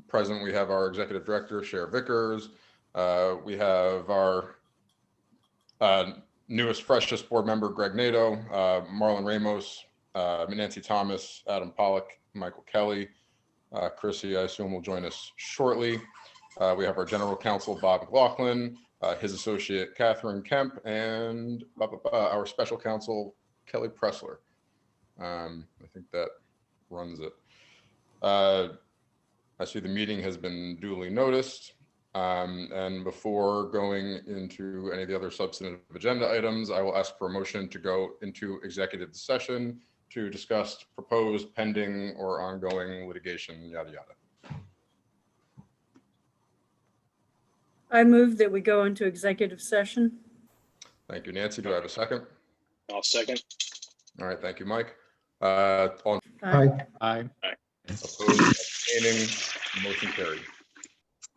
present, we have our Executive Director, Cher Vickers. We have our newest, freshest board member, Greg Nato, Marlon Ramos, Nancy Thomas, Adam Pollock, Michael Kelly. Chrissy, I assume, will join us shortly. We have our General Counsel, Bob McLaughlin, his associate, Catherine Kemp, and our Special Counsel, Kelly Pressler. I think that runs it. I see the meeting has been duly noticed. And before going into any of the other substantive agenda items, I will ask for a motion to go into executive session to discuss proposed, pending, or ongoing litigation, yada, yada. I move that we go into executive session. Thank you, Nancy. Do I have a second? I'll second. All right, thank you, Mike. On Aye. Aye. opposed, abstaining, motion carried.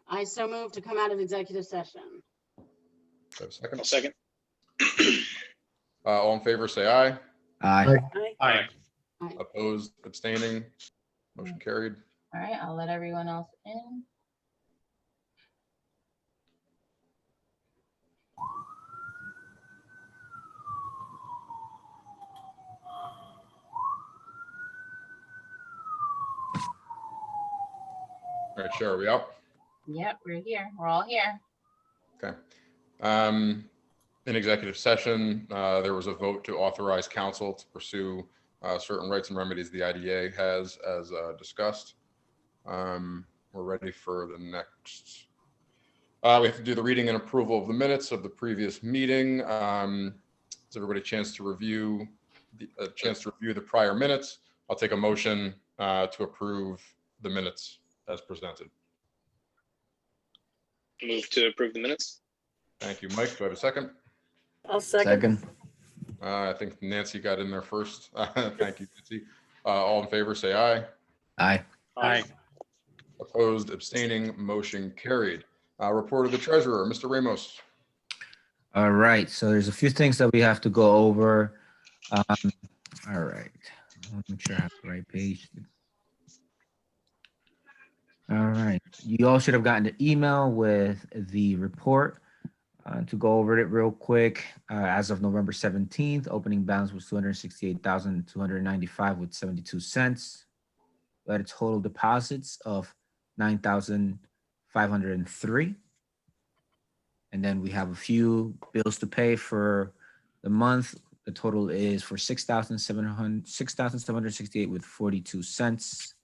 I so move to come out of executive session. Do I have a second? I'll second. All in favor, say aye. Aye. Aye. Aye. Opposed, abstaining, motion carried. All right, I'll let everyone else in. All right, Cher, are we out? Yep, we're here. We're all here. Okay. In executive session, there was a vote to authorize counsel to pursue certain rights and remedies the IDA has, as discussed. We're ready for the next. We have to do the reading and approval of the minutes of the previous meeting. Has everybody a chance to review the prior minutes? I'll take a motion to approve the minutes as presented. Move to approve the minutes. Thank you, Mike. Do I have a second? I'll second. I think Nancy got in there first. Thank you, Nancy. All in favor, say aye. Aye. Aye. Opposed, abstaining, motion carried. Report of the treasurer, Mr. Ramos. All right, so there's a few things that we have to go over. All right, let me make sure I have the right page. All right, you all should have gotten the email with the report. To go over it real quick, as of November 17th, opening balance was $268,295 with 72 cents. We had a total deposits of $9,503. And then we have a few bills to pay for the month. The total is for $6,768 with 42 cents.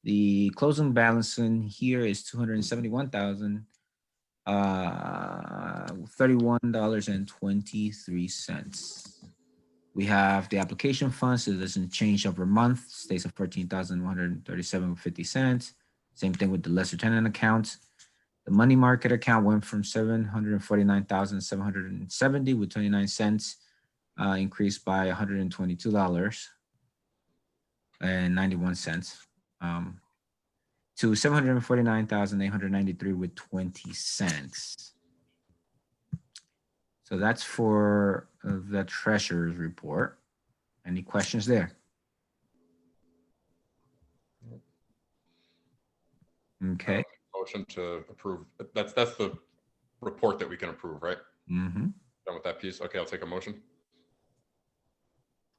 The closing balance in here is $271,031.23. We have the application funds, so it doesn't change over month, stays at $14,137.50. Same thing with the lesser tenant account. The money market account went from $749,770 with 29 cents, increased by $122.91. To $749,893 with 20 cents. So that's for the treasurer's report. Any questions there? Okay. Motion to approve. That's the report that we can approve, right? Mm-hmm. Done with that piece. Okay, I'll take a motion.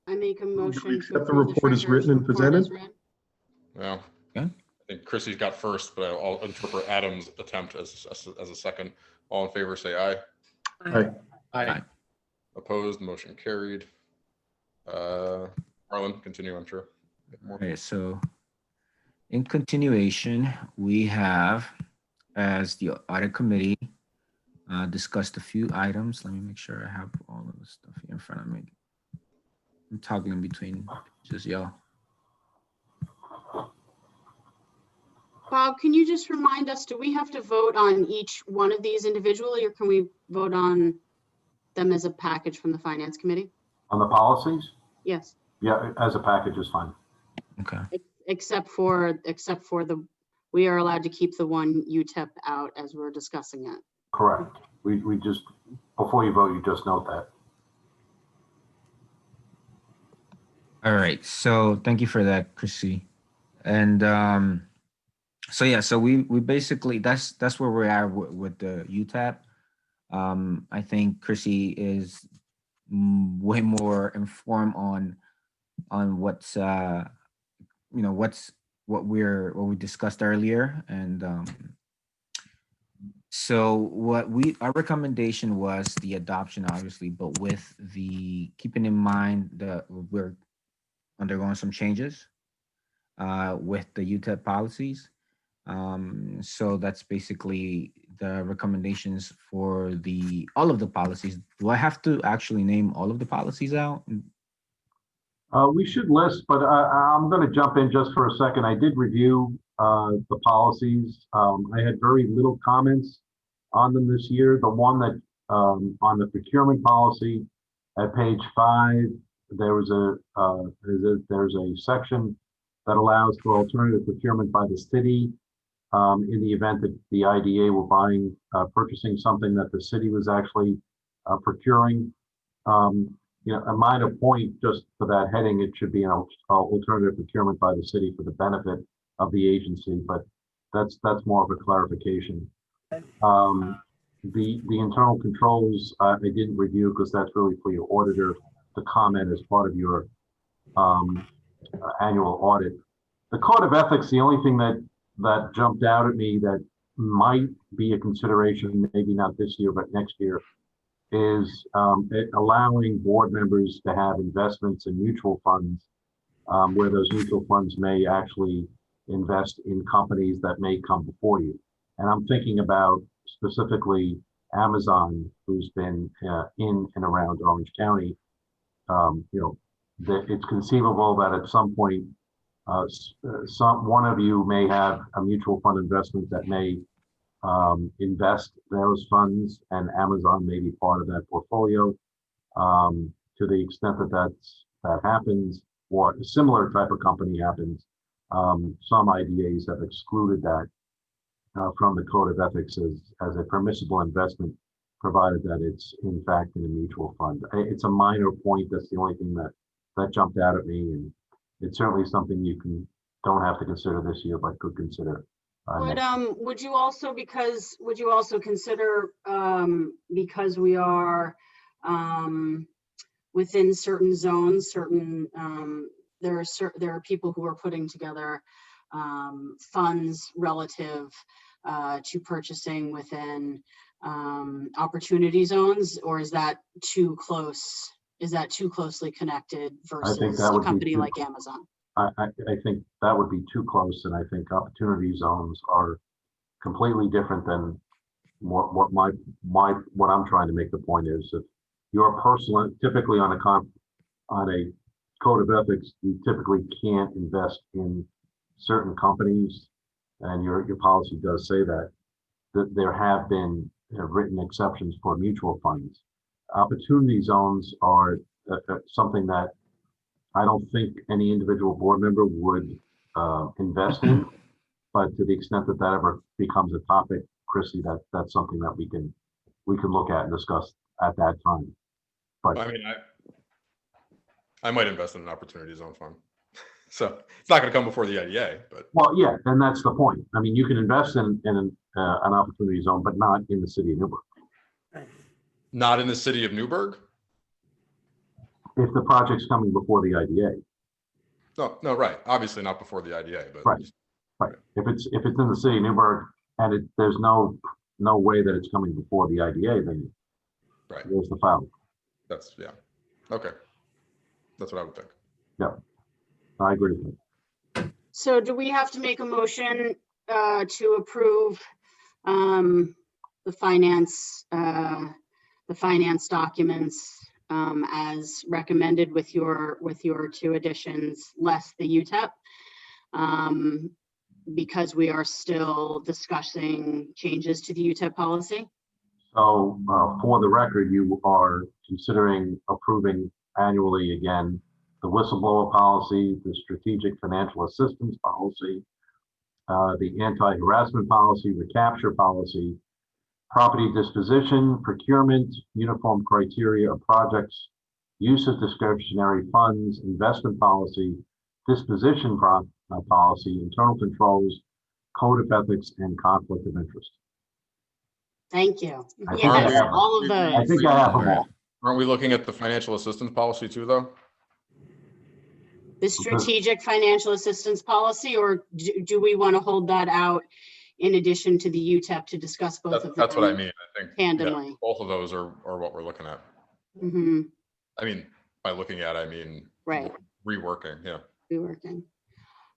I make a motion to accept the approve report as treasurer's written and report as presented? read. Well, Okay. I think Chrissy's got first, but I'll interpret Adam's attempt as a second. All in favor, say aye. Aye. Aye. Opposed, motion carried. Marlon, continue, I'm sure. More. Okay, so in continuation, we have, as the audit committee discussed a few items. Let me make sure I have all of the stuff here in front of me. I'm toggling between just y'all. Bob, can you just remind us, do we have to vote on each one of these individually, or can we vote on them as a package from the finance committee? On the policies? Yes, Yeah, as a package is fine. Okay. except for the, we are allowed to keep the one UTEP out as we're discussing it. Correct. We just, before you vote, you just note that. All right. So thank you for that, Chrissy. And so So yeah, so we basically, that's where we're at with the UTAP. I think Chrissy is way more informed on what's what we discussed earlier. And so our recommendation was the adoption, obviously, but with the keeping in mind that we're undergoing some changes with the UTEP policies. So that's basically the recommendations for all of the policies. Do I have to actually name all of the policies out? We should list, but I'm going to jump in just for a second. I did review the policies. I had very little comments on them this year. The one that on the procurement policy at page 5, there's a section that allows for alternative procurement by the city in the event that the IDA were purchasing something that the city was actually procuring. A minor point just for that heading, it should be an alternative procurement by the city for the benefit of the agency, but that's more of a clarification. The internal controls I didn't review because that's really for your auditor to comment as part of your annual audit. The code of ethics, the only thing that jumped out at me that might be a consideration, maybe not this year, but next year, is allowing board members to have investments in mutual funds where those mutual funds may actually invest in companies that may come before you. And I'm thinking about specifically Amazon, who's been in and around Orange County. It's conceivable that at some point, one of you may have a mutual fund investment that may invest those funds, and Amazon may be part of that portfolio. To the extent that happens, or a similar type of company happens, some IDAs have excluded that from the code of ethics as a permissible investment, provided that it's in fact in a mutual fund. It's a minor point. That's the only thing that jumped out at me, and it's certainly something you don't have to consider this year, but could consider. Would you also consider, because we are within certain zones, there are people who are putting together funds relative to purchasing within opportunity zones, or is that too close? Is that too closely connected versus a company like Amazon? I think that would be too close, and I think opportunity zones are completely different than what I'm trying to make the point is. If you're typically on a code of ethics, you typically can't invest in certain companies, and your policy does say that there have been written exceptions for mutual funds. Opportunity zones are something that I don't think any individual board member would invest in, but to the extent that ever becomes a topic, Chrissy, that's something that we can look at and discuss at that time. But I mean, I might invest in an opportunity zone fund. So it's not going to come before the IDA, but. Well, yeah, and that's the point. I mean, you can invest in an opportunity zone, but not in the city of Newburgh. Not in the city of Newburgh? If the project's coming before the IDA. No, right. Obviously not before the IDA, but. Right. If it's in the city of Newburgh and there's no way that it's coming before the IDA, then right. There's the file. Yeah. Okay. That's what I would think. Yeah, I agree with you. So do we have to make a motion to approve the finance documents as recommended with your 2 additions, less the UTEP, because we are still discussing changes to the UTEP policy? So for the record, you are considering approving annually again the whistleblower policy, the strategic financial assistance policy, the anti-harassment policy, recapture policy, property disposition, procurement, uniform criteria of projects, use of discretionary funds, investment policy, disposition policy, internal controls, code of ethics, and conflict of interest. Thank you. I think Yes, I have- all of I those. think I have them all. Aren't we looking at the financial assistance policy too, though? The strategic financial assistance policy, or do we want to hold that out in addition to the UTEP to discuss both of them? That's what I mean. I think yeah, Tandemly. both of those are what we're looking at. Mhm, I mean, by looking at, I mean right, reworking, yeah. reworking.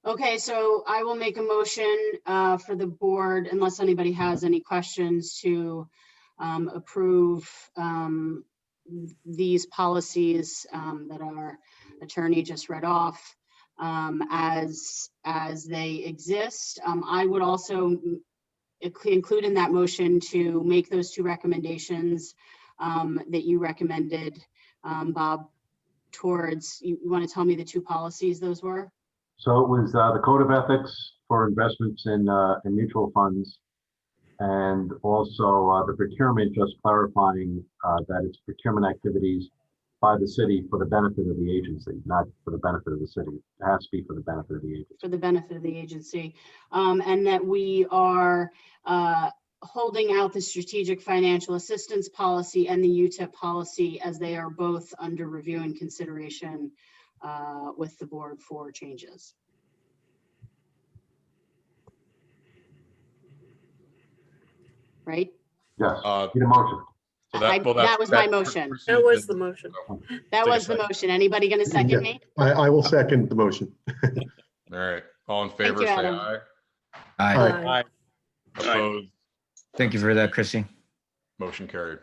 Okay, so I will make a motion for the board, unless anybody has any questions, to approve these policies that our attorney just read off as they exist. I would also include in that motion to make those two recommendations that you recommended, Bob, towards, you want to tell me the two policies those were? So it was the code of ethics for investments in mutual funds, and also the procurement, just clarifying that it's procurement activities by the city for the benefit of the agency, not for the benefit of the city. It has to be for the benefit of the agency. For the benefit of the agency, and that we are holding out the strategic financial assistance policy and the UTEP policy as they are both under review and consideration with the board for changes. Right? Yes, Uh, need a motion. So That was my motion. That was the motion. That Take a was the second. motion. Anybody going to second me? I will second the motion. All right, all in favor, you, say Adam. aye. Aye. Aye. Opposed, Thank you for that, Chrissy. motion carried.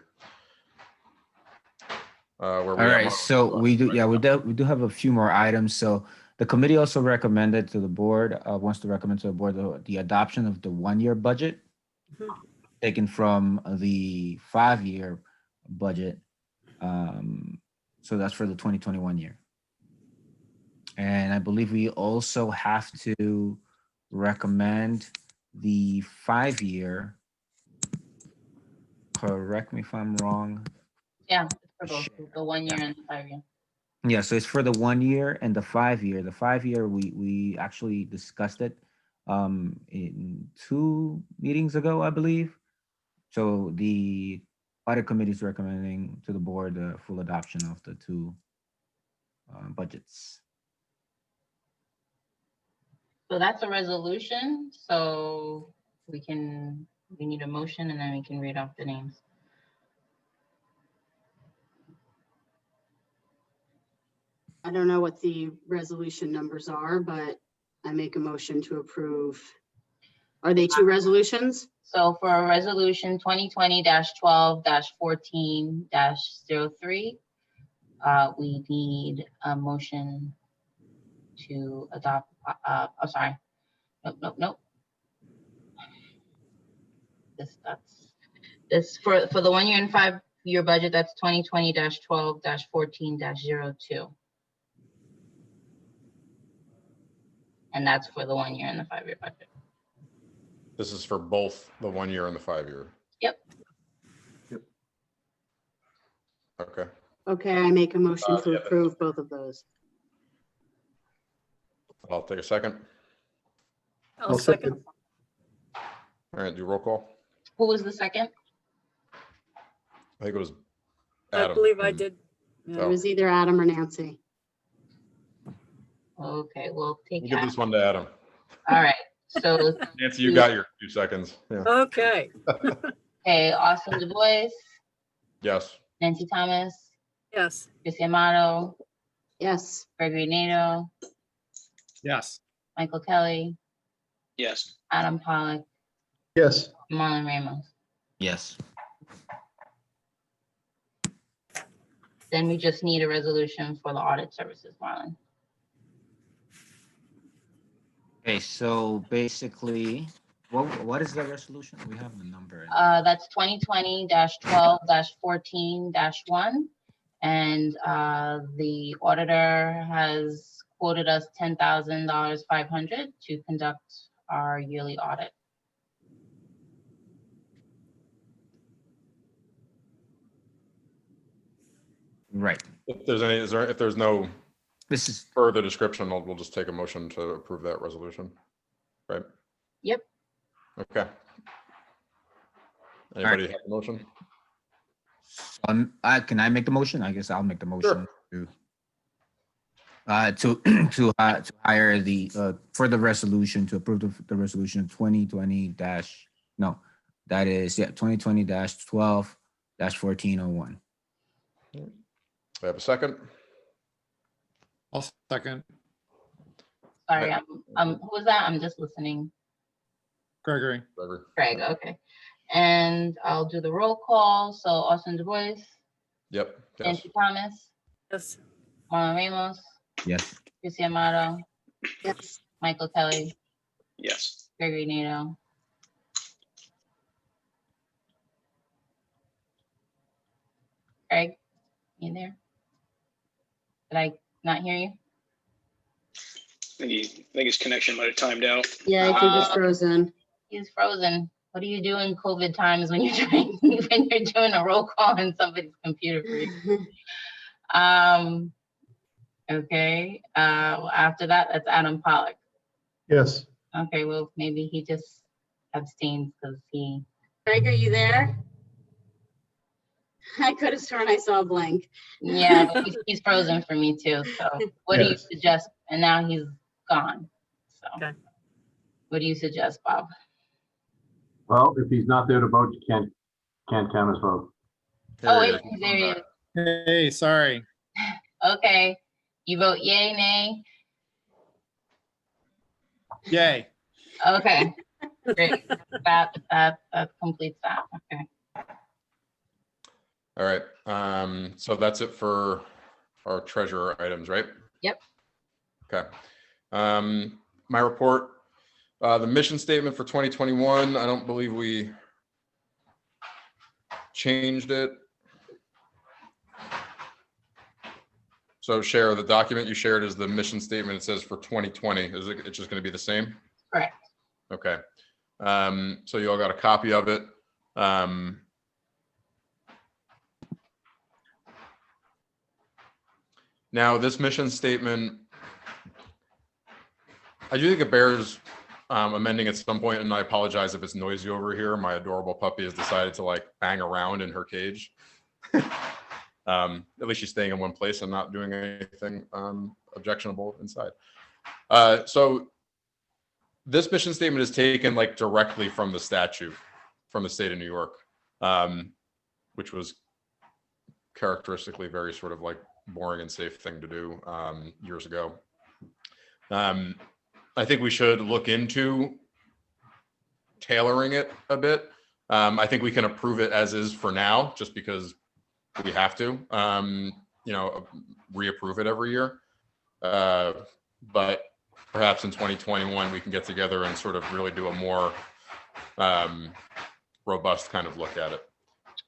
Where All we at, right, Marlon? so we do have a few more items. So the committee also recommended to the board, wants to recommend to the board the adoption of the 1-year budget Mhm. taken from the 5-year budget. So that's for the 2021 year. And I believe we also have to recommend the 5-year. Correct me if I'm wrong. Yeah, for both, the 1 year and the 5 year. Yeah, so it's for the 1 year and the 5 year. The 5 year, we actually discussed it in 2 meetings ago, I believe. So the audit committee is recommending to the board the full adoption of the 2 budgets. So that's a resolution, so we need a motion and then we can read off the names. I don't know what the resolution numbers are, but I make a motion to approve. Are they 2 resolutions? So for resolution 2020-12-14-03, we need a motion to adopt, oh, sorry. Nope. This for the 1 year and 5 year budget, that's 2020-12-14-02. And that's for the 1 year and the 5 year budget. This is for both the 1 year and the 5 year. Yep. Okay, Okay, I make a motion to yeah, approve both of those. I'll take a second. I'll second. All right, do roll call. Who was the second? I think it was I Adam. believe I did. It was either Adam or Nancy. Okay, we'll take We'll give that. this one to Adam. All right, so, Nancy, you got your 2 seconds. Yeah. Okay, okay, Austin Du Bois, Yes. Nancy Thomas, yes. Chrissy Amato, Yes, Gregory Nato, Yes. Michael Kelly, Yes. Adam Pollock, Yes. Marlon Ramos. Yes. Then we just need a resolution for the audit services, Marlon. Okay, so basically, what is the resolution? We have the number. That's 2020-12-14-1. And the auditor has quoted us $10,500 to conduct our yearly audit. Right. If there's any, if there's no This is, further description, we'll just take a motion to approve that resolution. Right? Yep. Okay. Anybody have a motion? Can I make the motion? I guess I'll make the motion Sure. to hire for the resolution, to approve the resolution 2020 2020-12-1401. We have a second? I'll second. Sorry, who was that? I'm just listening. Gregory. Gregory. Craig, okay. And I'll do the roll call. So Austin Du Bois, Yep. Yes. Nancy Thomas, Yes. Marlon Ramos, Yes. Chrissy Amato, Yes. Michael Kelly, Yes. Gregory Nato. Craig, you there? Did I not hear you? I think his connection might have timed out. Yeah, I think he's frozen. He's frozen. What do you do in COVID times when you're doing a roll call and somebody's computer freezes? Okay. After that, that's Adam Pollock. Yes. Okay, well, maybe he just abstains because he. Craig, are you there? I could have sworn I saw a blank. Yeah, but he's frozen for me too. So what do you Yes. suggest? And now he's gone. So Okay. what do you suggest, Bob? Well, if he's not there to vote, you can't count his vote. Here Oh, he wait, is. there he is. Hey, sorry. Okay. You vote yay, nay? Yay. Okay. Great. That completes that. Okay. All right. So that's it for our treasurer items, right? Yep. Okay. My report, the mission statement for 2021, I don't believe we changed it. So share the document you shared is the mission statement. It says for 2020. Is it, it's just going to be the same? Correct. Okay. So you all got a copy of it. Now this mission statement, I do think it bears amending at some point, and I apologize if it's noisy over here. My adorable puppy has decided to like bang around in her cage. At least she's staying in one place and not doing anything objectionable inside. So this mission statement is taken like directly from the statute from the state of New York, which was characteristically very sort of like boring and safe thing to do years ago. I think we should look into tailoring it a bit. I think we can approve it as is for now, just because we have to, reapprove it every year. But perhaps in 2021, we can get together and sort of really do a more robust kind of look at it.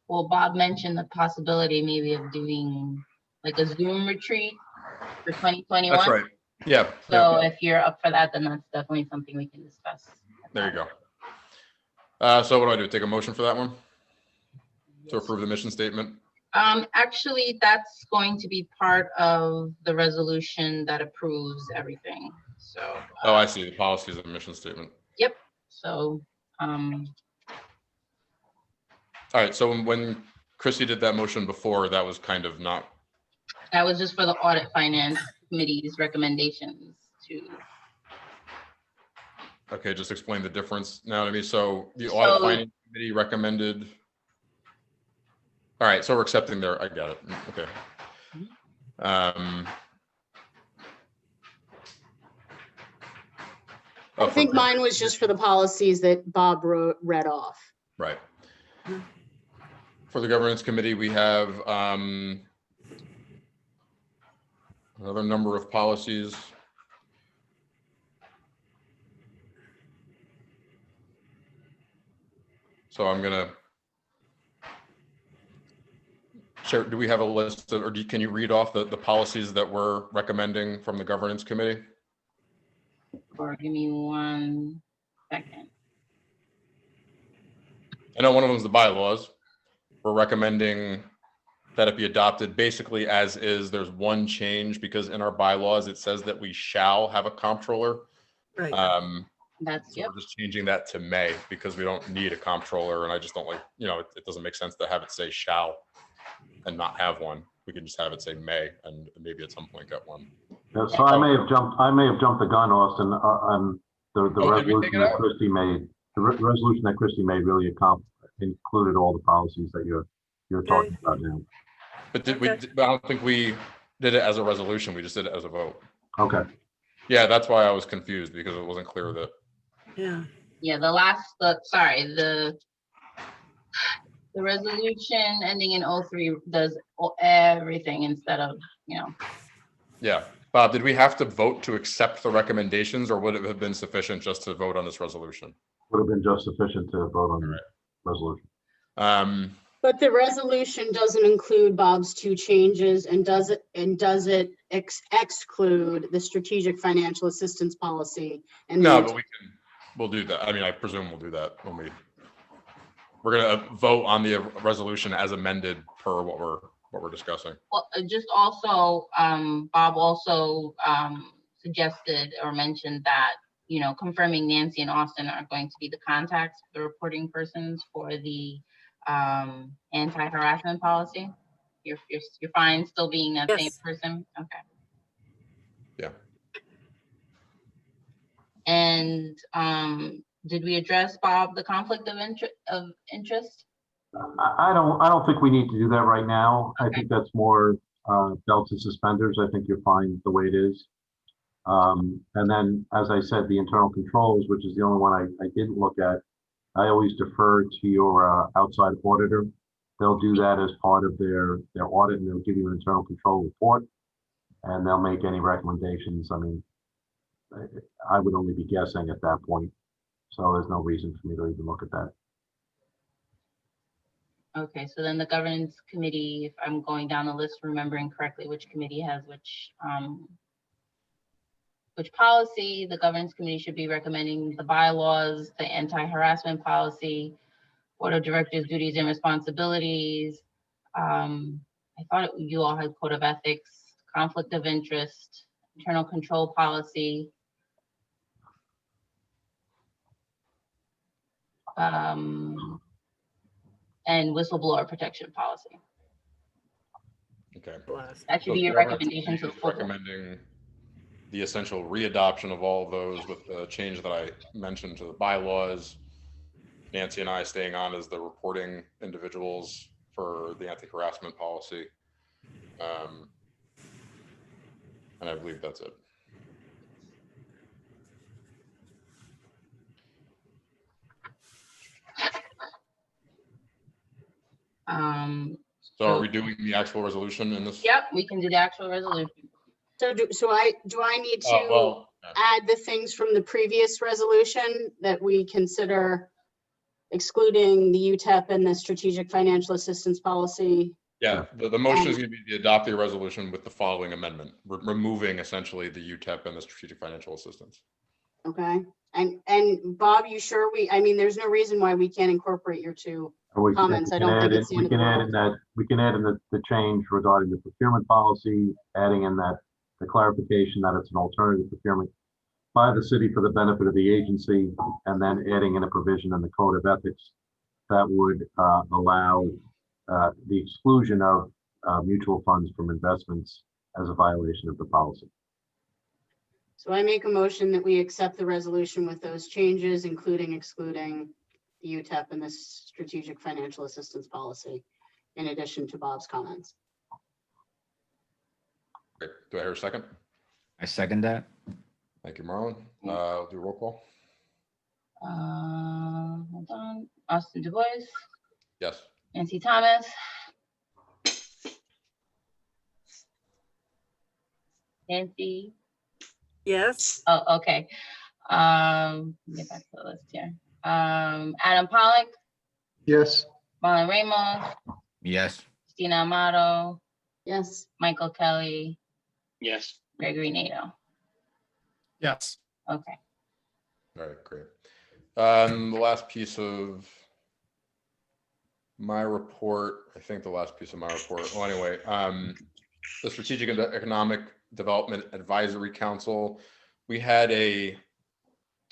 Well, Bob mentioned the possibility maybe of doing like a Zoom retreat for 2021. That's right. Yeah. So yeah. if you're up for that, then that's definitely something we can discuss. There you go. So what do I do? Take a motion for that one? To approve the mission statement? Actually, that's going to be part of the resolution that approves everything. So. Oh, I see. The policies and mission statement. Yep. So, All right. So when Chrissy did that motion before, that was kind of not. that was just for the audit finance committee's recommendations to. Okay, just explain the difference now to me. So the audit finance committee recommended. All right, so we're accepting their, I got it. Okay. I think mine was just for the policies that Bob read off. Right. For the governance committee, we have another number of policies. So I'm gonna share, do we have a list of, or can you read off the policies that we're recommending from the governance committee? Or give me 1 second. I know one of them is the bylaws. We're recommending that it be adopted basically as is. There's one change because in our bylaws, it says that we shall have a comptroller. Right. That's, So yep. we're just changing that to may because we don't need a comptroller, and I just don't like, it doesn't make sense to have it say shall and not have one. We can just have it say may and maybe at some point get one. Yeah, so I may have jumped the gun, Austin, on the Oh, did we take resolution it that out? Christie made. The resolution that Christie made really included all the policies that you're talking about now. But Okay. but I don't think we did it as a resolution. We just did it as a vote. Okay, Yeah, that's why I was confused because it wasn't clear that, Yeah. Yeah, the resolution ending in 03 does everything instead of, yeah. Bob, did we have to vote to accept the recommendations or would it have been sufficient just to vote on this resolution? would have been just sufficient to vote on the resolution. But the resolution doesn't include Bob's two changes and does it exclude the strategic financial assistance policy? And No, the- but we'll do that. I mean, I presume we'll do that when we're gonna vote on the resolution as amended per what we're discussing. well, just also, Bob also suggested or mentioned that, confirming Nancy and Austin are going to be the contacts, the reporting persons for the anti-harassment policy. You're fine still being that same Yes. person? Okay. Yeah. And did we address, Bob, the conflict of interest? I don't think we need to do that right now. I Okay. think that's more belts and suspenders. I think you're fine the way it is. And then, as I said, the internal controls, which is the only one I didn't look at, I always defer to your outside auditor. They'll do that as part of their audit, and they'll give you an internal control report, and they'll make any recommendations. I mean, I would only be guessing at that point, so there's no reason for me to even look at that. Okay, so then the governance committee, if I'm going down the list, remembering correctly, which committee has which policy, the governance committee should be recommending the bylaws, the anti-harassment policy, board of directors' duties and responsibilities. I thought you all had code of ethics, conflict of interest, internal control policy. And whistleblower protection policy. Okay. That should So be your governance recommendation to committee the is full board. recommending the essential readoption of all of those with the change that I mentioned to the bylaws. Nancy and I staying on as the reporting individuals for the anti-harassment policy. And I believe that's it. So are we doing the actual resolution in this? Yep, we can do the actual resolution. So do I need to Well, add the things from the previous resolution that we consider excluding the UTEP and the strategic financial assistance policy? yeah, the motion is going to be to adopt the resolution with the following amendment, removing essentially the UTEP and the strategic financial assistance. Okay, and Bob, you sure I mean, there's no reason why we can't incorporate your two. Or we can- Comments, we I can don't think add it's the in- end of the world. We can add in the change regarding the procurement policy, adding in that the clarification that it's an alternative procurement by the city for the benefit of the agency, and then adding in a provision in the code of ethics that would allow the exclusion of mutual funds from investments as a violation of the policy. So I make a motion that we accept the resolution with those changes, including excluding the UTEP and the strategic financial assistance policy, in addition to Bob's comments. Great. Do I hear a second? I second that. Thank you, Marlon. I'll do a roll call. Hold on, Austin Du Bois, Yes. Nancy Thomas. Nancy, Yes. oh, okay. Get back to the list here. Adam Pollock, Yes. Marlon Ramos, Yes. Christina Amato, Yes, Michael Kelly, Yes. Gregory Nato. Yes. Okay. All right, great. The last piece of my report, I think the last piece of my report, well, anyway, the Strategic and Economic Development Advisory Council, we had a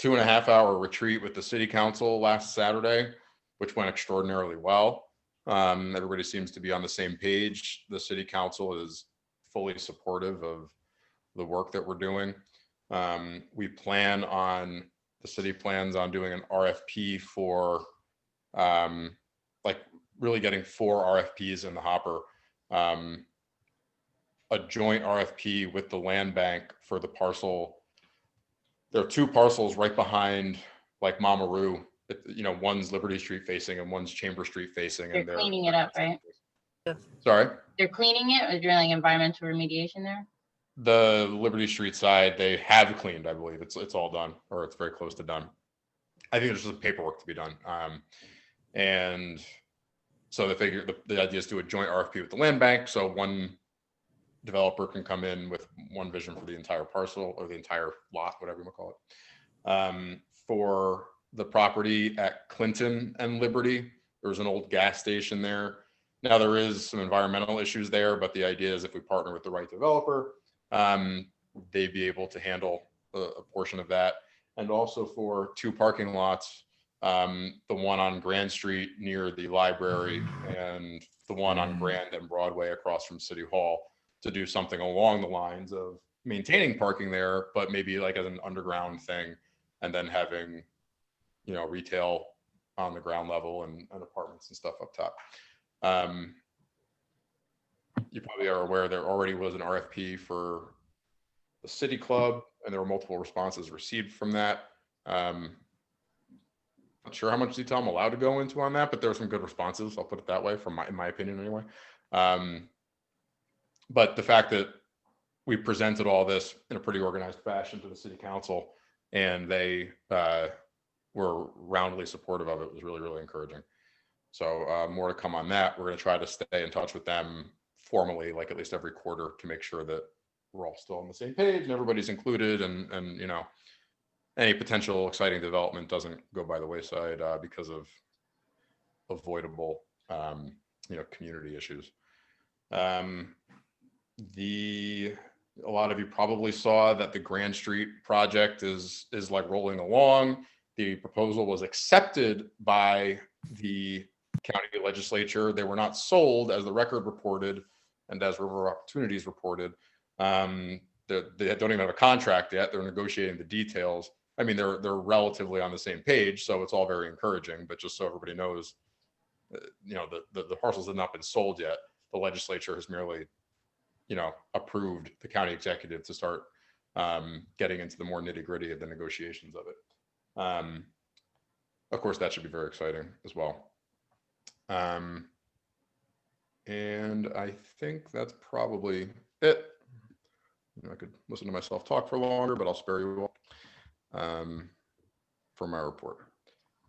2.5 hour retreat with the city council last Saturday, which went extraordinarily well. Everybody seems to be on the same page. The city council is fully supportive of the work that we're doing. The city plans on doing an RFP for like really getting 4 RFPs in the hopper. A joint RFP with the land bank for the parcel. There are 2 parcels right behind like Mamaru. One's Liberty Street facing and one's Chamber Street facing. They're cleaning it up, right? Sorry? They're cleaning it or doing environmental remediation there? The Liberty Street side, they have cleaned, I believe. It's all done, or it's very close to done. I think there's just paperwork to be done. And so the idea is to do a joint RFP with the land bank. So one developer can come in with one vision for the entire parcel or the entire lot, whatever you want to call it. For the property at Clinton and Liberty, there's an old gas station there. Now there is some environmental issues there, but the idea is if we partner with the right developer, they'd be able to handle a portion of that. And also for 2 parking lots, the one on Grand Street near the library and the one on Grand and Broadway across from City Hall, to do something along the lines of maintaining parking there, but maybe like as an underground thing, and then having, retail on the ground level and apartments and stuff up top. You probably are aware there already was an RFP for the City Club, and there were multiple responses received from that. Not sure how much detail I'm allowed to go into on that, but there were some good responses. I'll put it that way, in my opinion, anyway. But the fact that we presented all this in a pretty organized fashion to the City Council, and they were roundly supportive of it, was really, really encouraging. So more to come on that. We're going to try to stay in touch with them formally, like at least every quarter, to make sure that we're all still on the same page and everybody's included, and any potential exciting development doesn't go by the wayside because of avoidable community issues. A lot of you probably saw that the Grand Street project is like rolling along. The proposal was accepted by the county legislature. They were not sold, as the Record reported and as River Opportunities reported. They don't even have a contract yet. They're negotiating the details. I mean, they're relatively on the same page, so it's all very encouraging. But just so everybody knows, the parcels have not been sold yet. The legislature has merely, approved the county executive to start getting into the more nitty gritty of the negotiations of it. Of course, that should be very exciting as well. And I think that's probably it. I could listen to myself talk for longer, but I'll spare you all for my report.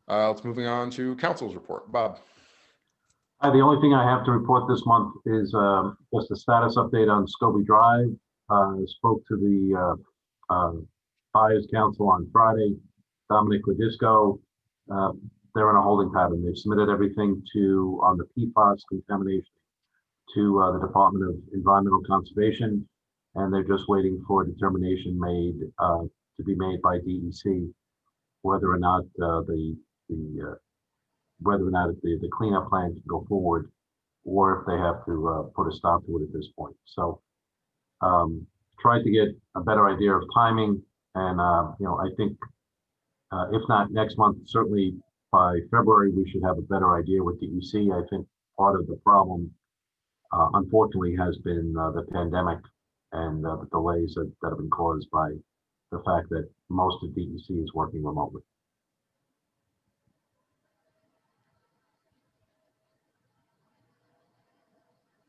Let's moving on to council's report. Bob. The only thing I have to report this month is just a status update on Scobie Drive. Spoke to the Buyers Council on Friday. Dominic Ladisco, they're in a holding pattern. They've submitted everything on the PFAS contamination to the Department of Environmental Conservation, and they're just waiting for a determination to be made by DEC whether or not the cleanup plan can go forward, or if they have to put a stop to it at this point. So tried to get a better idea of timing, and I think if not next month, certainly by February, we should have a better idea with DEC. I think part of the problem, unfortunately, has been the pandemic and the delays that have been caused by the fact that most of DEC is working remotely.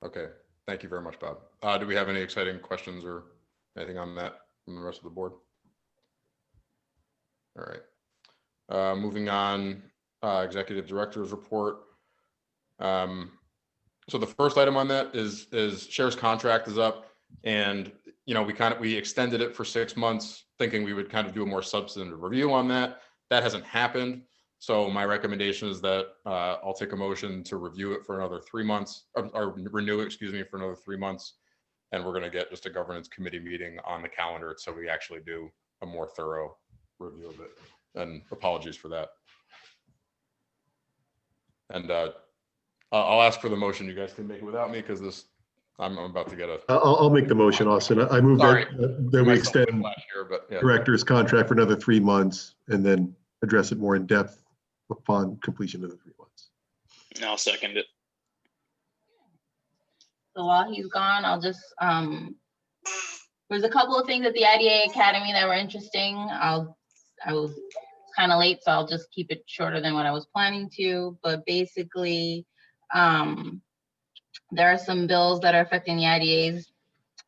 Okay, thank you very much, Bob. Do we have any exciting questions or anything on that from the rest of the board? All right. Moving on, executive director's report. So the first item on that is Cher's contract is up, and we extended it for 6 months, thinking we would kind of do a more substantive review on that. That hasn't happened. So my recommendation is that I'll take a motion to review it for another 3 months, or renew it, excuse me, for another 3 months. And we're going to get just a governance committee meeting on the calendar, so we actually do a more thorough review of it. And apologies for that. And I'll ask for the motion. You guys can make it without me because this, I'm about to get a. I'll make the motion, Austin. I move Sorry. that we extend Last year, but yeah. director's contract for another 3 months and then address it more in depth upon completion of the 3 months. And I'll second it. So while he's gone, I'll just, there's a couple of things at the IDA Academy that were interesting. I was kind of late, so I'll just keep it shorter than what I was planning to. But basically, there are some bills that are affecting the IDAs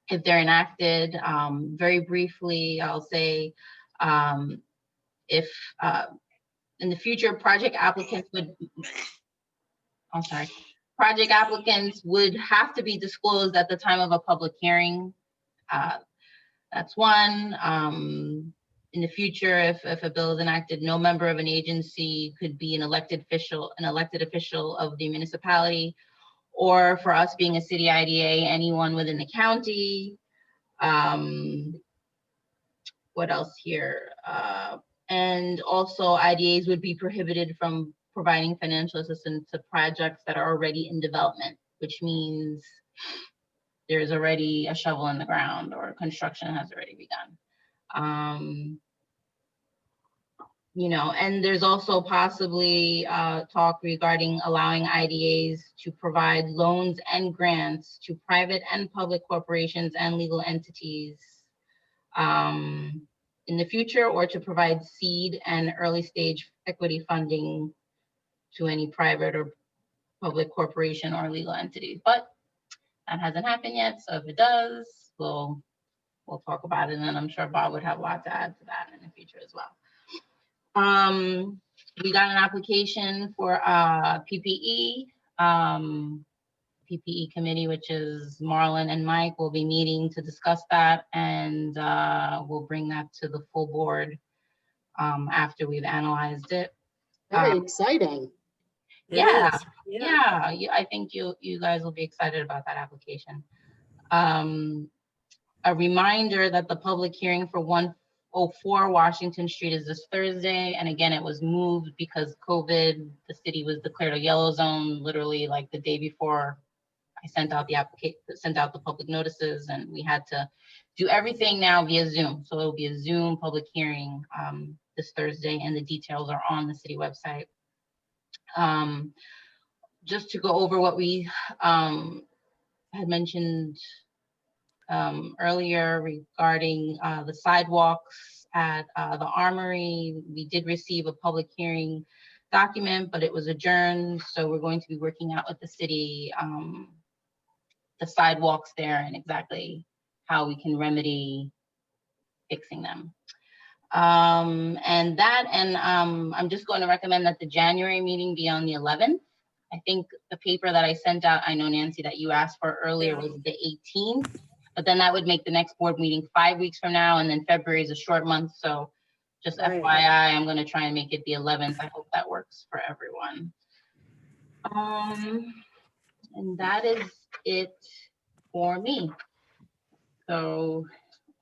if they're enacted. Very briefly, I'll say if in the future project applicants would have to be disclosed at the time of a public hearing. That's one. In the future, if a bill is enacted, no member of an agency could be an elected official of the municipality, or for us being a city IDA, anyone within the county. What else here? And also IDAs would be prohibited from providing financial assistance to projects that are already in development, which means there's already a shovel in the ground or construction has already begun. You know, and there's also possibly talk regarding allowing IDAs to provide loans and grants to private and public corporations and legal entities in the future, or to provide seed and early stage equity funding to any private or public corporation or legal entity. But that hasn't happened yet, so if it does, we'll talk about it, and then I'm sure Bob would have a lot to add to that in the future as well. We got an application for PPE. PPE committee, which is Marlon and Mike, will be meeting to discuss that, and we'll bring that to the full board after we've analyzed it. Very exciting. It Yeah, is. yeah, I think you guys will be excited about that application. A reminder that the public hearing for 104 Washington Street is this Thursday, and again, it was moved because COVID. The city was declared a yellow zone literally like the day before I sent out the public notices, and we had to do everything now via Zoom. So it'll be a Zoom public hearing this Thursday, and the details are on the city website. Just to go over what we had mentioned earlier regarding the sidewalks at the Armory. We did receive a public hearing document, but it was adjourned. So we're going to be working out with the city the sidewalks there and exactly how we can remedy fixing them. I'm just going to recommend that the January meeting be on the 11th. I think the paper that I sent out, I know Nancy that you asked for earlier, was the 18th, but then that would make the next board meeting 5 weeks from now, and then February is a short month. So just Right. FYI, I'm going to try and make it the 11th. I hope that works for everyone. And that is it for me. So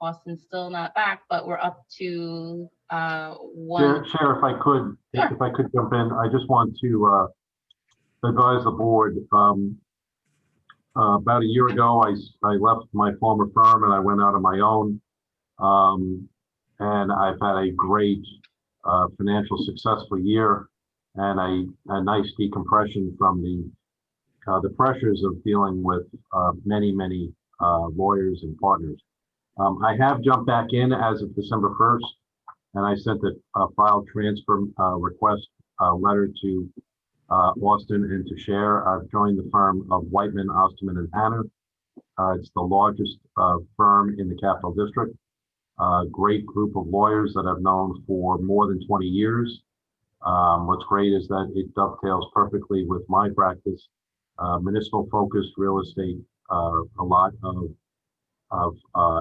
Austin's still not back, but we're up to one. Chair, if I could, Sure. if I could jump in, I just want to advise the board. About a year ago, I left my former firm and I went out on my own. And I've had a great financial successful year and a nice decompression from the pressures of dealing with many lawyers and partners. I have jumped back in as of December 1st, and I sent a file transfer request letter to Austin and to share. I've joined the firm of Whiteman, Osterman, and Hanner. It's the largest firm in the Capital District. Great group of lawyers that I've known for more than 20 years. What's great is that it dovetails perfectly with my practice. Municipal focused real estate, a lot of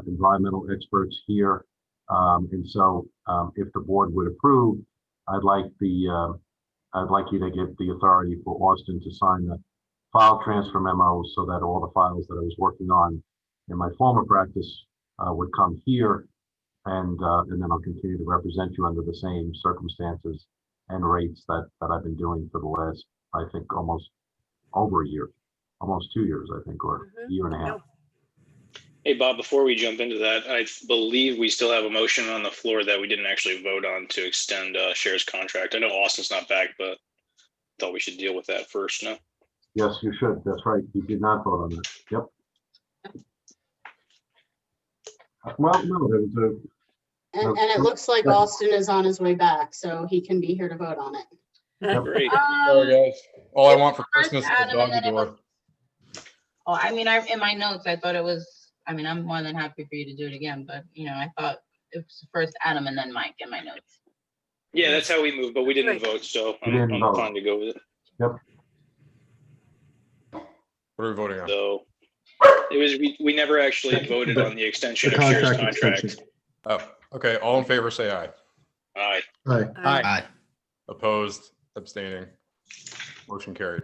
environmental experts here. And so if the board would approve, I'd like you to give the authority for Austin to sign the file transfer memo so that all the files that I was working on in my former practice would come here. And then I'll continue to represent you under the same circumstances and rates that I've been doing for the last, I think, almost over a year, almost 2 years, I think, or a year and a half. Hey, Bob, before we jump into that, I believe we still have a motion on the floor that we didn't actually vote on to extend Cher's contract. I know Austin's not back, but thought we should deal with that first, no? Yes, you should. That's right. You did not vote on that. Yep. Well, no, there was a, And it looks like Austin is on his way back, so he can be here to vote on it. Great. Sorry, guys. All I want for first Christmas is a Adam, and doggy then it was- door. Oh, I mean, in my notes, I thought it was, I mean, I'm more than happy for you to do it again, but I thought it was first Adam and then Mike in my notes. Yeah, that's how we moved, but we didn't Right. vote, so We didn't I'm vote. fine to go with it. What are we voting on? So it was, we never actually voted on the extension The of Cher's contract contract. extension. Oh, okay. All in favor, say aye. Aye. Aye. Aye. Opposed, abstaining. Motion carried.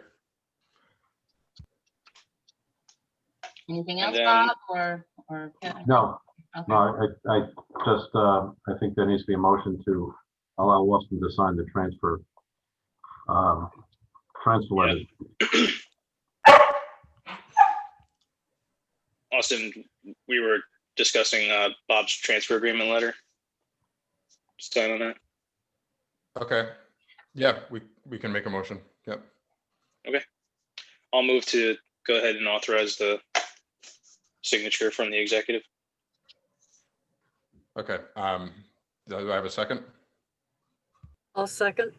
Anything And else, then- Bob, or? yeah, no, okay. no, I just, I think there needs to be a motion to allow Austin to sign the transfer letter. Austin, we were discussing Bob's transfer agreement letter. Sign on that. Okay. Yeah, we can make a motion. Yep. I'll move to go ahead and authorize the signature from the executive. Okay. Do I have a second? I'll second.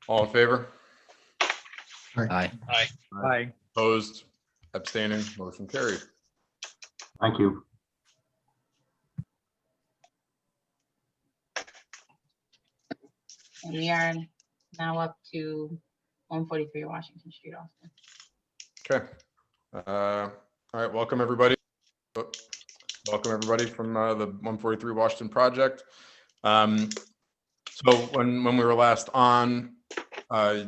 All in favor? Aye. Aye. Opposed, abstaining, motion carried. Thank you. And we are now up to 143 Washington Street, Austin. Okay. All right, welcome everybody. Oh, welcome everybody from the 143 Washington project. So when we were last on,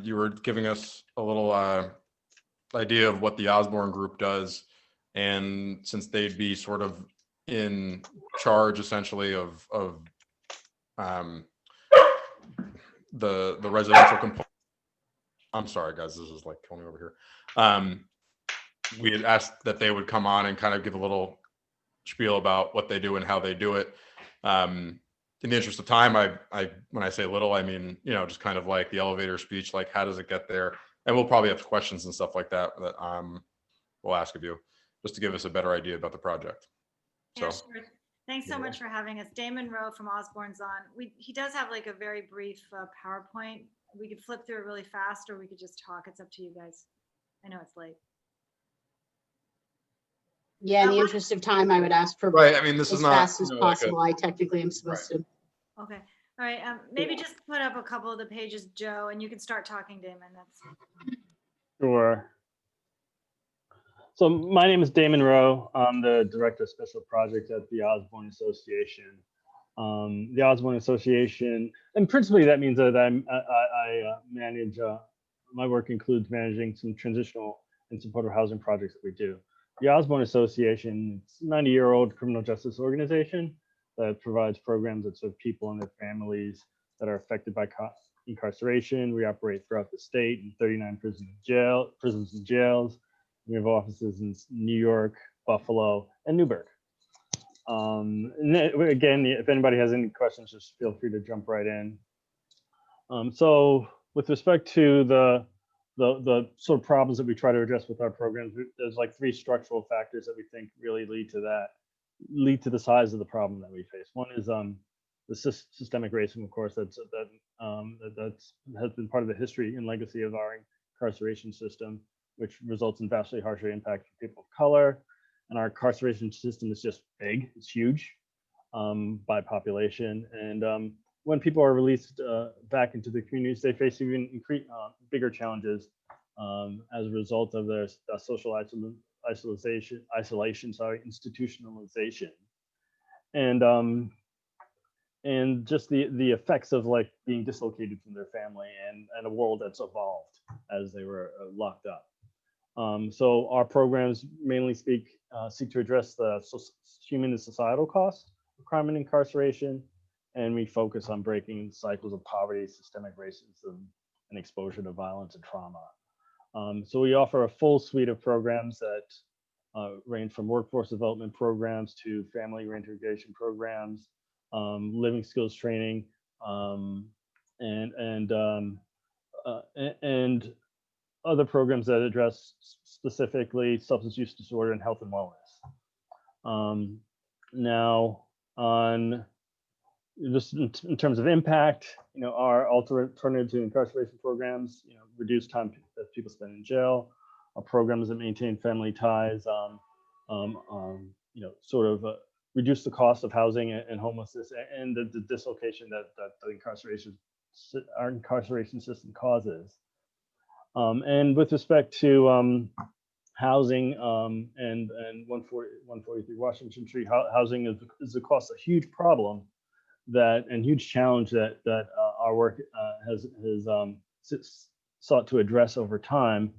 you were giving us a little idea of what the Osborne Group does. And since they'd be sort of in charge essentially of the residential component. I'm sorry, guys, this is like killing me over here. We had asked that they would come on and kind of give a little spiel about what they do and how they do it. In the interest of time, I when I say little, I mean, just kind of like the elevator speech, like how does it get there? And we'll probably have questions and stuff like that we'll ask of you just to give us a better idea about the project. Yeah, So, sure. Thanks so much for having us. Damon Rowe from Osborne's on. He does have like a very brief PowerPoint. We could flip through it really fast or we could just talk. It's up to you guys. I know it's late. Yeah, in the interest of time, I would ask for right. I mean, this as is not fast as like a- possible. I technically am supposed to. Okay. All right. Maybe just put up a couple of the pages, Joe, and you can start talking, Damon. That's Sure. So my name is Damon Rowe. I'm the Director of Special Projects at the Osborne Association. The Osborne Association, and principally that means that I manage, my work includes managing some transitional and supportive housing projects that we do. The Osborne Association, it's a 90-year-old criminal justice organization that provides programs that serve people and their families that are affected by incarceration. We operate throughout the state in 39 prisons and jails. We have offices in New York, Buffalo, and Newburgh. And then, again, if anybody has any questions, just feel free to jump right in. So with respect to the sort of problems that we try to address with our programs, there's like 3 structural factors that we think really lead to the size of the problem that we face. One is the systemic racism, of course, that has been part of the history and legacy of our incarceration system, which results in vastly harsher impact for people of color. And our incarceration system is just big, it's huge by population. And when people are released back into the communities, they face even bigger challenges as a result of their social institutionalization. And just the effects of like being dislocated from their family and a world that's evolved as they were locked up. So our programs mainly seek to address the human and societal costs of crime and incarceration, and we focus on breaking cycles of poverty, systemic racism, and exposure to violence and trauma. So we offer a full suite of programs that range from workforce development programs to family reintegration programs, living skills training, and other programs that address specifically substance use disorder and health and wellness. Now, on just in terms of impact, our alternative to incarceration programs, reduce time that people spend in jail, our programs that maintain family ties, reduce the cost of housing and homelessness and the dislocation that the our incarceration system causes. And with respect to housing and 143 Washington Street, housing is of course a huge problem and huge challenge that our work has sought to address over time.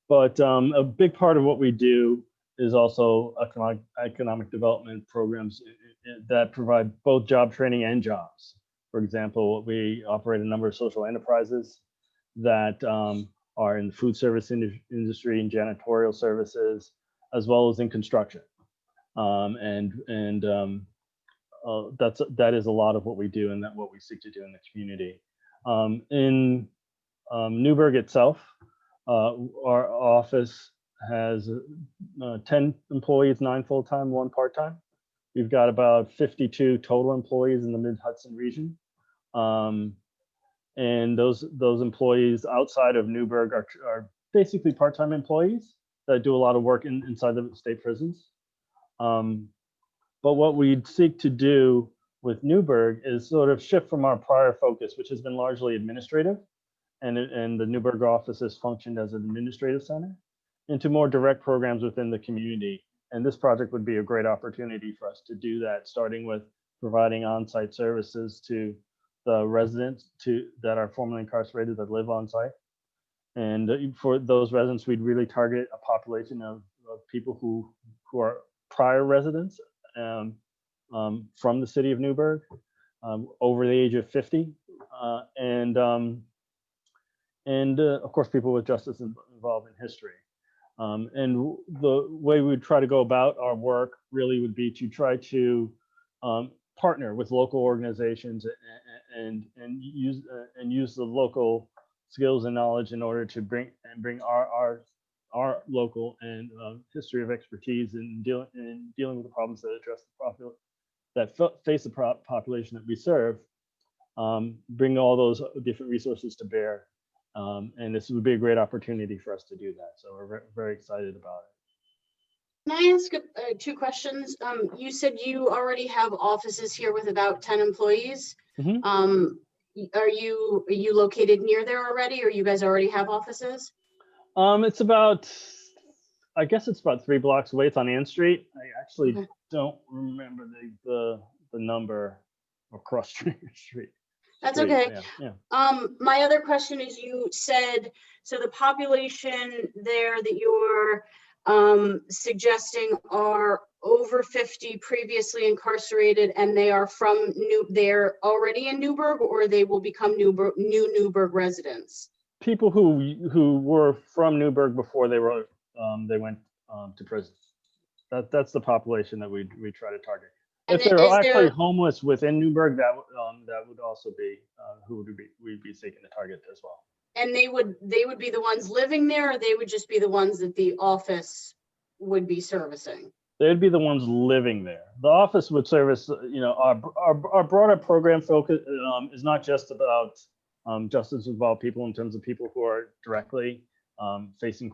But a big part of what we do is also economic development programs that provide both job training and jobs. For example, we operate a number of social enterprises that are in the food service industry and janitorial services, as well as in construction. That is a lot of what we do and what we seek to do in the community. In Newburgh itself, our office has 10 employees, 9 full-time, 1 part-time. We've got about 52 total employees in the Mid-Hudson region. And those employees outside of Newburgh are basically part-time employees that do a lot of work inside the state prisons. But what we seek to do with Newburgh is sort of shift from our prior focus, which has been largely administrative, and the Newburgh office has functioned as an administrative center, into more direct programs within the community. And this project would be a great opportunity for us to do that, starting with providing on-site services to the residents that are formerly incarcerated that live on site. And for those residents, we'd really target a population of people who are prior residents from the city of Newburgh, over the age of 50, and of course people with justice involved in history. And the way we try to go about our work really would be to try to partner with local organizations and use the local skills and knowledge in order to bring our local and history of expertise in dealing with the problems that address face the population that we serve, bring all those different resources to bear. And this would be a great opportunity for us to do that. So we're very excited about it. Can I ask 2 questions? You said you already have offices here with about 10 employees. Mm-hmm. Are you located near there already, or you guys already have offices? It's about, I guess it's about 3 blocks away. It's on Ann Street. I actually don't remember the number across Street. That's okay. Yeah. My other question is, you said, so the population there that you're suggesting are over 50 previously incarcerated, and they are they're already in Newburgh, or they will become new Newburgh residents? People who were from Newburgh before they went to prison. That's the population that we try to target. If they're actually homeless within Newburgh, that would also be who we'd be seeking to target as well. And they would be the ones living there, or they would just be the ones that the office would be servicing? They'd be the ones living there. The office would service, our broader program focus is not just about justice involved people in terms of people who are directly facing,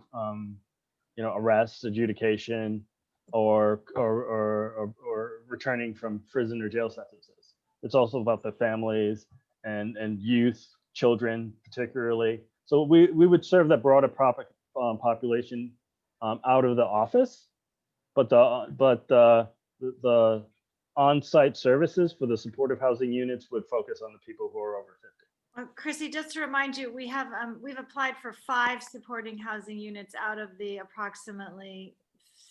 arrests, adjudication, or returning from prison or jail sentences. It's also about the families and youth, children particularly. So we would serve that broader population out of the office, but the on-site services for the supportive housing units would focus on the people who are over 50. Chrissy, just to remind you, we've applied for 5 supporting housing units out of the approximately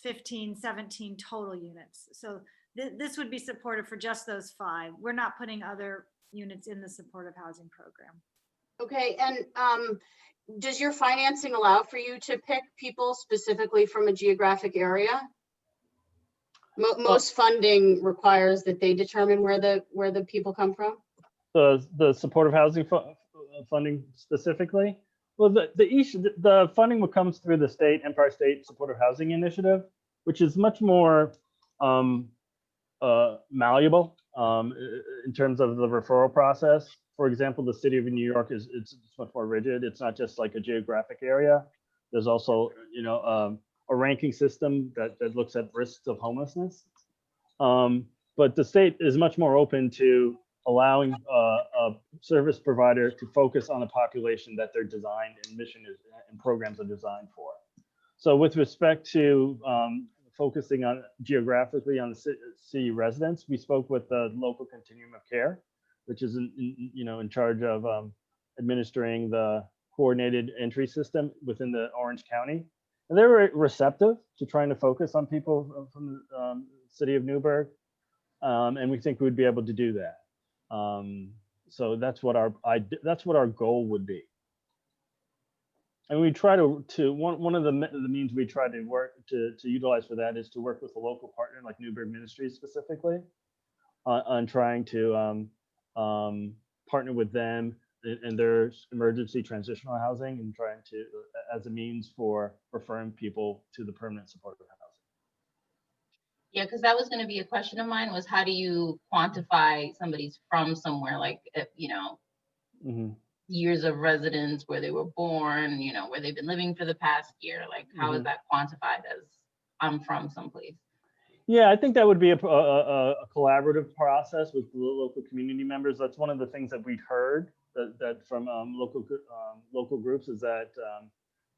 15, 17 total units. So this would be supported for just those 5. We're not putting other units in the supportive housing program. Okay, and does your financing allow for you to pick people specifically from a geographic area? Most funding requires that they determine where the people come from. The supportive housing funding specifically? Well, the funding will comes through the state Empire State Supportive Housing Initiative, which is much more malleable in terms of the referral process. For example, the city of New York it's much more rigid. It's not just like a geographic area. There's also, you know, a ranking system that looks at risks of homelessness. But the state is much more open to allowing a service provider to focus on the population that their design and mission is and programs are designed for. So with respect to focusing on geographically on the city residents, we spoke with the local continuum of care, which is in charge of administering the coordinated entry system within the Orange County. And they were receptive to trying to focus on people from the city of Newburgh. And we think we'd be able to do that. So that's what our goal would be. And we try to one of the means we try to work to utilize for that is to work with a local partner like Newburgh Ministries specifically on trying to partner with them in their emergency transitional housing and trying to as a means for referring people to the permanent supportive housing. Yeah, because that was going to be a question of mine was how do you quantify somebody's from somewhere, like, you know, years of residence, where they were born, you know, where they've been living for the past year, like how is that quantified as I'm from someplace? Yeah, I think that would be a collaborative process with the local community members. That's one of the things that we'd heard that from local groups is that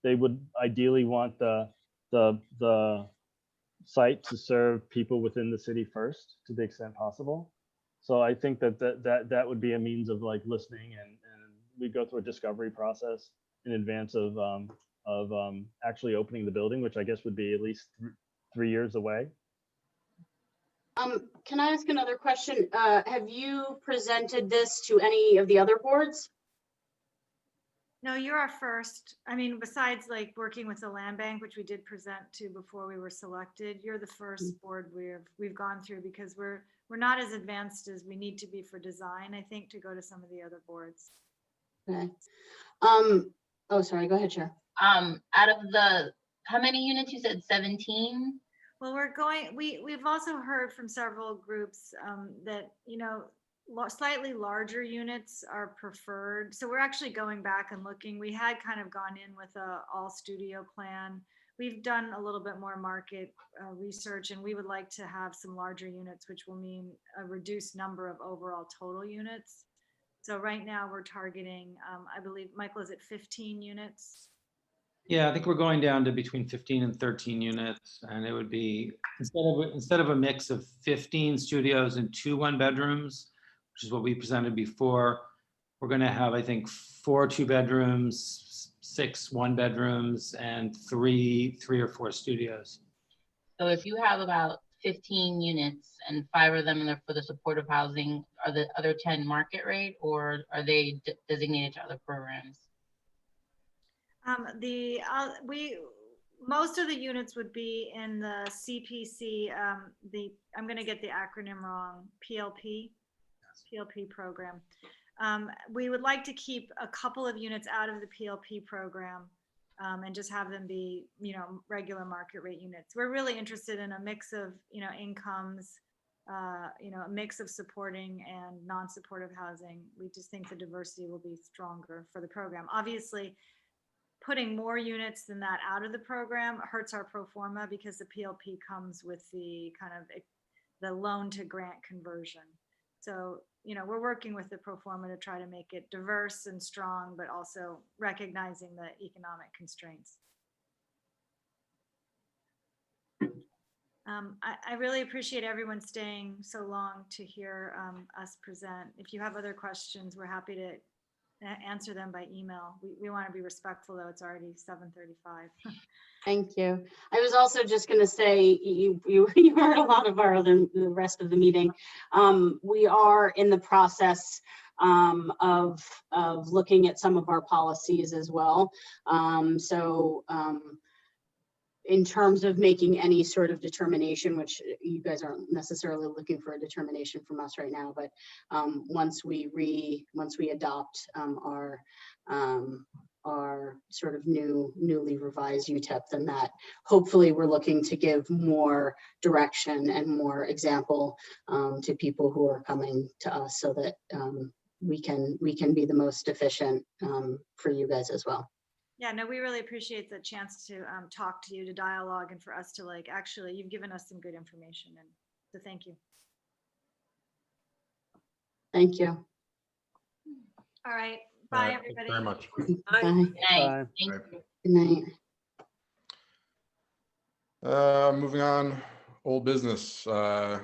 they would ideally want the site to serve people within the city first to the extent possible. So I think that would be a means of like listening and we go through a discovery process in advance of actually opening the building, which I guess would be at least 3 years away. Can I ask another question? Have you presented this to any of the other boards? No, you're our first. I mean, besides like working with the land bank, which we did present to before we were selected, you're the first board we've gone through because we're not as advanced as we need to be for design, I think, to go to some of the other boards. Okay. Oh, sorry. Go ahead, Chair. Out of the how many units you said 17? Well, we've also heard from several groups that, you know, slightly larger units are preferred. So we're actually going back and looking. We had kind of gone in with a all studio plan. We've done a little bit more market research and we would like to have some larger units, which will mean a reduced number of overall total units. So right now we're targeting, I believe, Michael, is it 15 units? Yeah, I think we're going down to between 15 and 13 units, and it would be instead of a mix of 15 studios and 2 one-bedrooms, which is what we presented before. We're going to have, I think, 4 2-bedrooms, 6 1-bedrooms, and 3 or 4 studios. So if you have about 15 units and 5 of them are for the supportive housing, are the other 10 market rate or are they designated to other programs? Most of the units would be in the CPC, I'm going to get the acronym wrong, PLP program. We would like to keep a couple of units out of the PLP program and just have them be, you know, regular market rate units. We're really interested in a mix of, you know, incomes, you know, a mix of supporting and non-supportive housing. We just think the diversity will be stronger for the program. Obviously, putting more units than that out of the program hurts our pro forma because the PLP comes with the kind of the loan to grant conversion. So, you know, we're working with the pro forma to try to make it diverse and strong, but also recognizing the economic constraints. I really appreciate everyone staying so long to hear us present. If you have other questions, we're happy to answer them by email. We want to be respectful, though. It's already 7:35. Thank you. I was also just going to say, you heard a lot of the rest of the meeting. We are in the process of looking at some of our policies as well. In terms of making any sort of determination, which you guys aren't necessarily looking for a determination from us right now, but once we adopt our sort of newly revised UTEP, then that hopefully we're looking to give more direction and more example to people who are coming to us, so that we can be the most efficient for you guys as well. Yeah, no, we really appreciate the chance to talk to you, to dialogue, and for us to actually, you've given us some good information, and so thank you. Thank you. All right, All bye, right, everybody. thank you very much. Bye. Good night. Bye. Thank you. Good night. Moving on, old business. I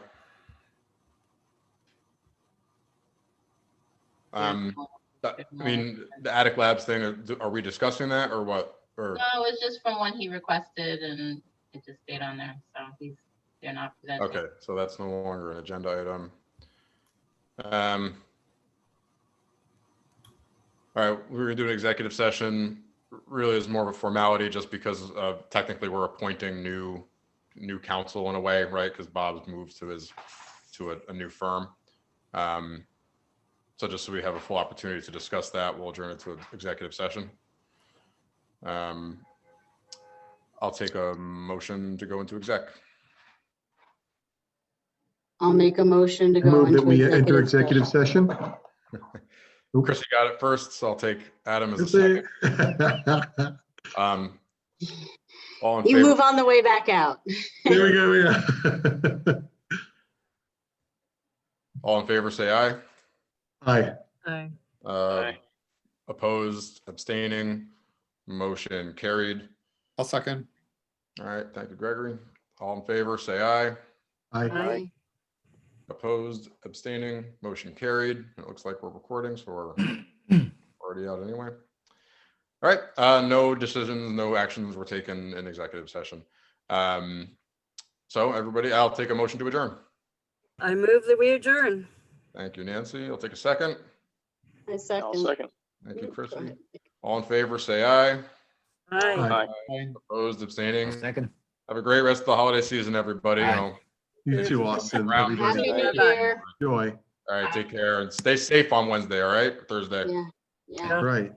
mean, the Attic Labs thing, are we discussing that or what? Or, No, it's just from when he requested and it just stayed on there. So they're not presenting. okay, so that's no longer an agenda item. All right, we're gonna do an executive session. Really is more of a formality just because technically we're appointing new counsel in a way, right? Because Bob's moved to a new firm. So just so we have a full opportunity to discuss that, we'll adjourn it to an executive session. I'll take a motion to go into exec. I'll make a motion to go Move that into we enter executive session. Chris, you got it first, so I'll take Adam as a That's second. it. All in You favor? move on the way back out. There we go, yeah. All in favor, say aye. Aye. Aye. Aye. Opposed, abstaining, motion carried. I'll second. All right, thank you, Gregory. All in favor, say aye. Aye. Aye. Opposed, abstaining, motion carried. It looks like we're recording, so we're already out anyway. All right, no decisions, no actions were taken in executive session. So everybody, I'll take a motion to adjourn. I move that we adjourn. Thank you, Nancy. I'll take a second. I I'll second. second. Thank you, Go Chrissy. ahead. All in favor, say aye. Aye. Aye. Opposed, abstaining. Second. Have a great rest of the holiday season, everybody. You Aye. know. You too, Austin. Happy Everybody. Happy New Bye-bye. Year. Joy. All right, take care and stay safe on Wednesday, all right? Thursday. Yeah. Yeah. Right.